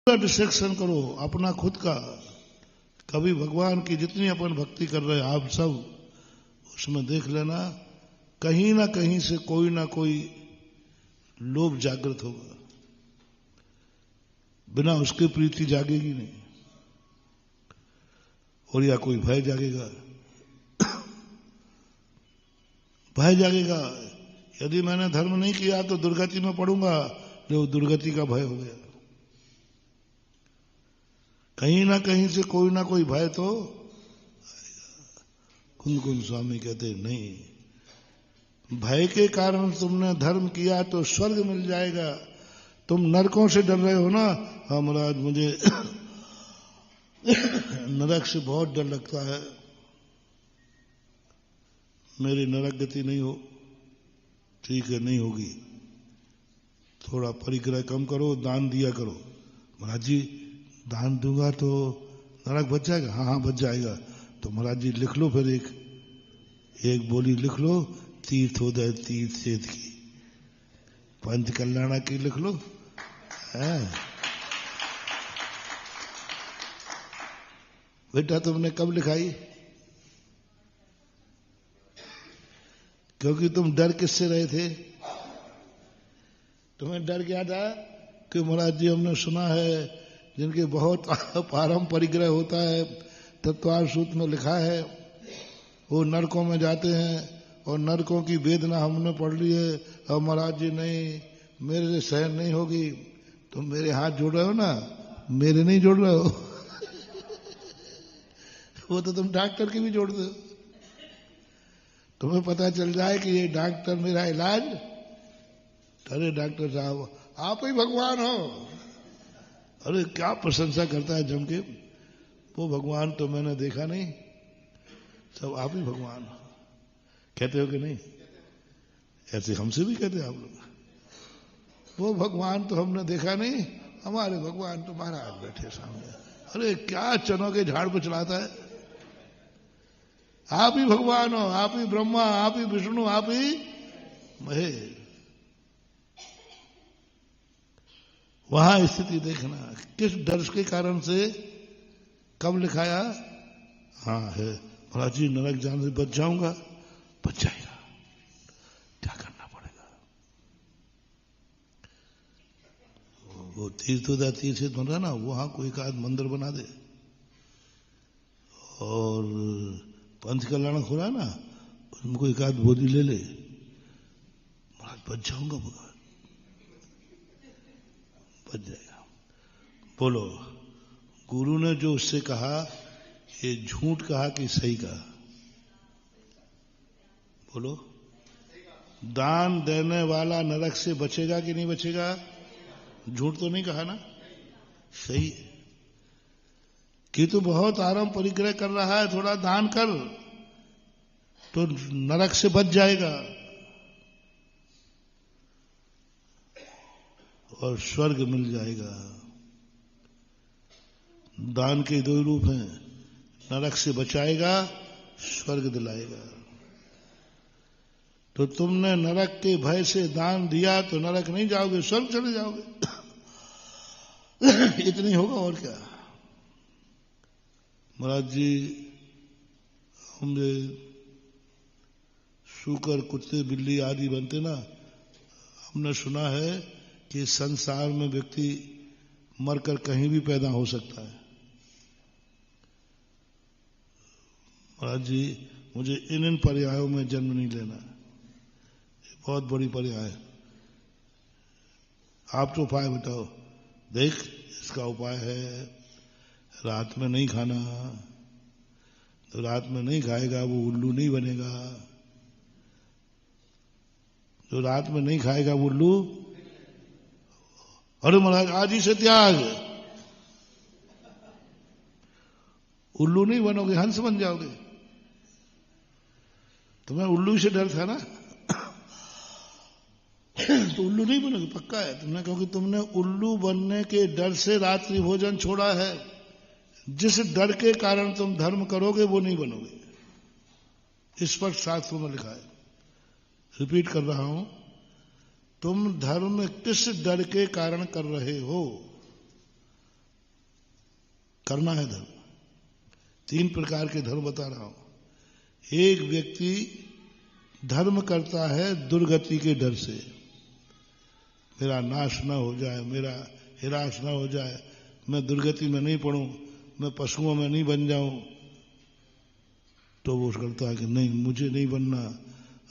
पूरा डिस्ट्रैक्शन करो अपना खुद का। कभी भगवान की जितनी अपन भक्ति कर रहे हैं आप सब, उसमें देख लेना कहीं ना कहीं से कोई ना कोई लोभ जागृत होगा, बिना उसके प्रीति जागेगी नहीं। और या कोई भय जागेगा, भय जागेगा। यदि मैंने धर्म नहीं किया तो दुर्गति में पड़ूंगा, जो दुर्गति का भय हो गया। कहीं ना कहीं से कोई ना कोई भय तो आएगा। कुंद स्वामी कहते नहीं, भय के कारण तुमने धर्म किया तो स्वर्ग मिल जाएगा। तुम नरकों से डर रहे हो ना? हाँ महाराज, मुझे नरक से बहुत डर लगता है, मेरी नरक गति नहीं हो। ठीक है, नहीं होगी, थोड़ा परिग्रह कम करो, दान दिया करो। महाराज जी दान दूंगा तो नरक बच जाएगा? हाँ हाँ बच जाएगा। तो महाराज जी लिख लो, फिर एक बोली लिख लो, तीर्थोदय तीर्थ क्षेत्र की, पंच कल्याणा की लिख लो। बेटा तुमने कब लिखाई? क्योंकि तुम डर किससे रहे थे? तुम्हें डर क्या था कि महाराज जी हमने सुना है जिनके बहुत पारंपरिक ग्रह होता है, तत्वार सूत्र में लिखा है, वो नरकों में जाते हैं और नरकों की वेदना हमने पढ़ ली है। और महाराज जी नहीं, मेरे से सहन नहीं होगी। तुम मेरे हाथ जोड़ रहे हो ना, मेरे नहीं जोड़ रहे हो। वो तो तुम डॉक्टर की भी जोड़ दो। तुम्हें पता चल जाए कि ये डॉक्टर मेरा इलाज, अरे डॉक्टर साहब आप ही भगवान हो। अरे क्या प्रशंसा करता है जम के। वो भगवान तो मैंने देखा नहीं, सब आप ही भगवान हो। कहते हो कि नहीं? ऐसे हमसे भी कहते हैं आप लोग। वो भगवान तो हमने देखा नहीं, हमारे भगवान तो महाराज बैठे सामने। अरे क्या चनों के झाड़ पर चलाता है। आप ही भगवान हो, आप ही ब्रह्मा, आप ही विष्णु, आप ही महेश। वहां स्थिति देखना, किस डर के कारण से कब लिखाया? हाँ है, महाराज जी नरक जाने से बच जाऊंगा। बच जाएगा, क्या करना पड़ेगा? वो तीर्थोदय तीर्थ बन रहा ना, वहां कोई एक आध मंदिर बना दे, और पंच कल्याण खुला ना, उनको एक आध बोली ले ले, महाराज बच जाऊंगा, भगवान बच जाएगा। बोलो, गुरु ने जो उससे कहा, ये झूठ कहा कि सही कहा? बोलो, दान देने वाला नरक से बचेगा कि नहीं बचेगा? झूठ तो नहीं कहा ना? सही है कि तू बहुत आराम परिग्रह कर रहा है, थोड़ा दान कर तो नरक से बच जाएगा और स्वर्ग मिल जाएगा। दान के दो रूप हैं, नरक से बचाएगा, स्वर्ग दिलाएगा। तो तुमने नरक के भय से दान दिया तो नरक नहीं जाओगे, स्वर्ग चले जाओगे। इतनी होगा और क्या। महाराज जी हमने सूकर, कुत्ते, बिल्ली आदि बनते ना, हमने सुना है कि संसार में व्यक्ति मरकर कहीं भी पैदा हो सकता है। महाराज जी मुझे इन पर्यायों में जन्म नहीं लेना, ये बहुत बड़ी पर्याय है। आप तो उपाय बताओ। देख, इसका उपाय है रात में नहीं खाना, तो रात में नहीं खाएगा वो उल्लू नहीं बनेगा। जो रात में नहीं खाएगा वो उल्लू, अरे महाराज आज ही से त्याग, उल्लू नहीं बनोगे, हंस बन जाओगे। तुम्हें उल्लू से डर था ना, तो उल्लू नहीं बनोगे, पक्का है तुमने, क्योंकि तुमने उल्लू बनने के डर से रात्रि भोजन छोड़ा है। जिस डर के कारण तुम धर्म करोगे वो नहीं बनोगे, इस पर शास्त्रों में लिखा है। रिपीट कर रहा हूं, तुम धर्म किस डर के कारण कर रहे हो, करना है धर्म। 3 प्रकार के धर्म बता रहा हूं। एक व्यक्ति धर्म करता है दुर्गति के डर से, मेरा नाश न हो जाए, मेरा हिरास न हो जाए, मैं दुर्गति में नहीं पड़ूं, मैं पशुओं में नहीं बन जाऊं, तो वो करता है कि नहीं मुझे नहीं बनना,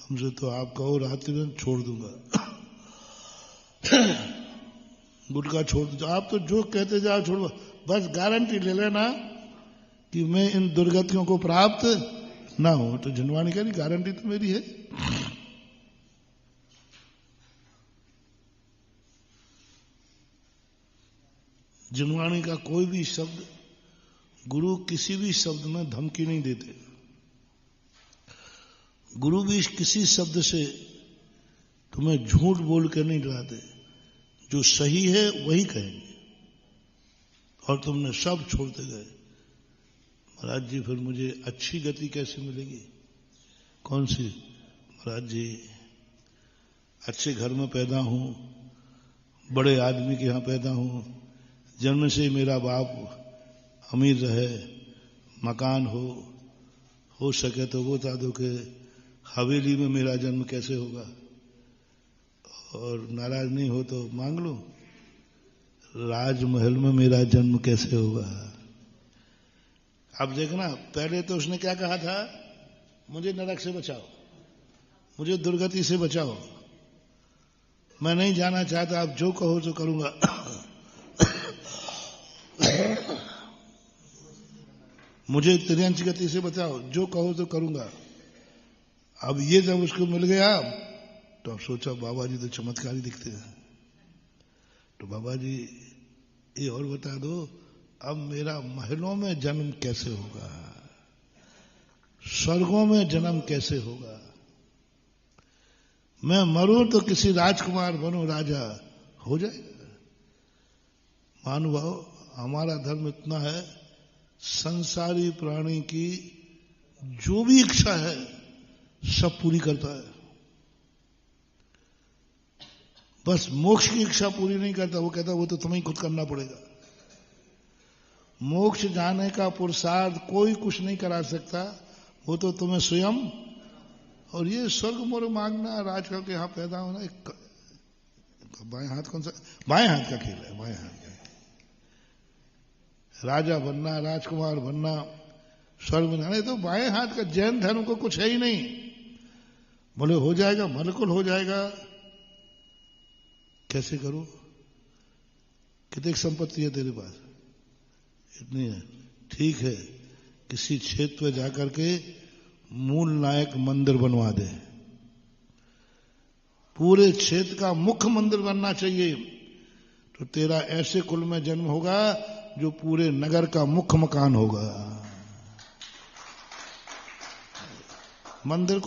हमसे तो आप कहो रात्रि में छोड़ दूंगा, गुटखा छोड़ दो, आप तो जो कहते जाओ छोड़, बस गारंटी ले लेना कि मैं इन दुर्गतियों को प्राप्त ना हो। तो जिनवाणी कह रही गारंटी तो मेरी है। जिनवाणी का कोई भी शब्द, गुरु किसी भी शब्द में धमकी नहीं देते। गुरु भी किसी शब्द से तुम्हें झूठ बोल कर नहीं डराते, जो सही है वही कहेंगे। और तुमने सब छोड़ते गए, महाराज जी फिर मुझे अच्छी गति कैसे मिलेगी? कौन सी? महाराज जी अच्छे घर में पैदा हूं, बड़े आदमी के यहां पैदा हूं, जन्म से मेरा बाप अमीर रहे, मकान हो सके तो वो बता दो कि हवेली में मेरा जन्म कैसे होगा, और नाराज नहीं हो तो मांग लो राजमहल में मेरा जन्म कैसे होगा। अब देखना, पहले तो उसने क्या कहा था, मुझे नरक से बचाओ, मुझे दुर्गति से बचाओ, मैं नहीं जाना चाहता, आप जो कहो तो करूंगा। मुझे तिर्यंच गति से बचाओ, जो कहो तो करूंगा। अब ये जब उसको मिल गया तो अब सोचा बाबा जी तो चमत्कारी दिखते हैं, तो बाबा जी ये और बता दो, अब मेरा महलों में जन्म कैसे होगा, स्वर्गों में जन्म कैसे होगा, मैं मरूं तो किसी राजकुमार बनूं, राजा हो जाएगा। महानुभाव, हमारा धर्म इतना है, संसारी प्राणी की जो भी इच्छा है सब पूरी करता है, बस मोक्ष की इच्छा पूरी नहीं करता। वो कहता वो तो तुम्हें खुद करना पड़ेगा। मोक्ष जाने का पुरुषार्थ कोई कुछ नहीं करा सकता, वो तो तुम्हें स्वयं। और ये स्वर्ग मोर मांगना, राजकल के यहां पैदा होना, बाएं हाथ कौन सा? बाएं हाथ का खेल है, बाएं हाथ का। राजा बनना, राजकुमार बनना, स्वर्ग में जाना, तो बाएं हाथ का। जैन धर्म को कुछ है ही नहीं। बोले हो जाएगा, बिल्कुल हो जाएगा। कैसे करो? कितनी संपत्ति है तेरे पास? इतनी है, ठीक है, किसी क्षेत्र में जाकर के मूल नायक मंदिर बनवा दे, पूरे क्षेत्र का मुख्य मंदिर बनना चाहिए, तो तेरा ऐसे कुल में जन्म होगा जो पूरे नगर का मुख्य मकान होगा। मंदिर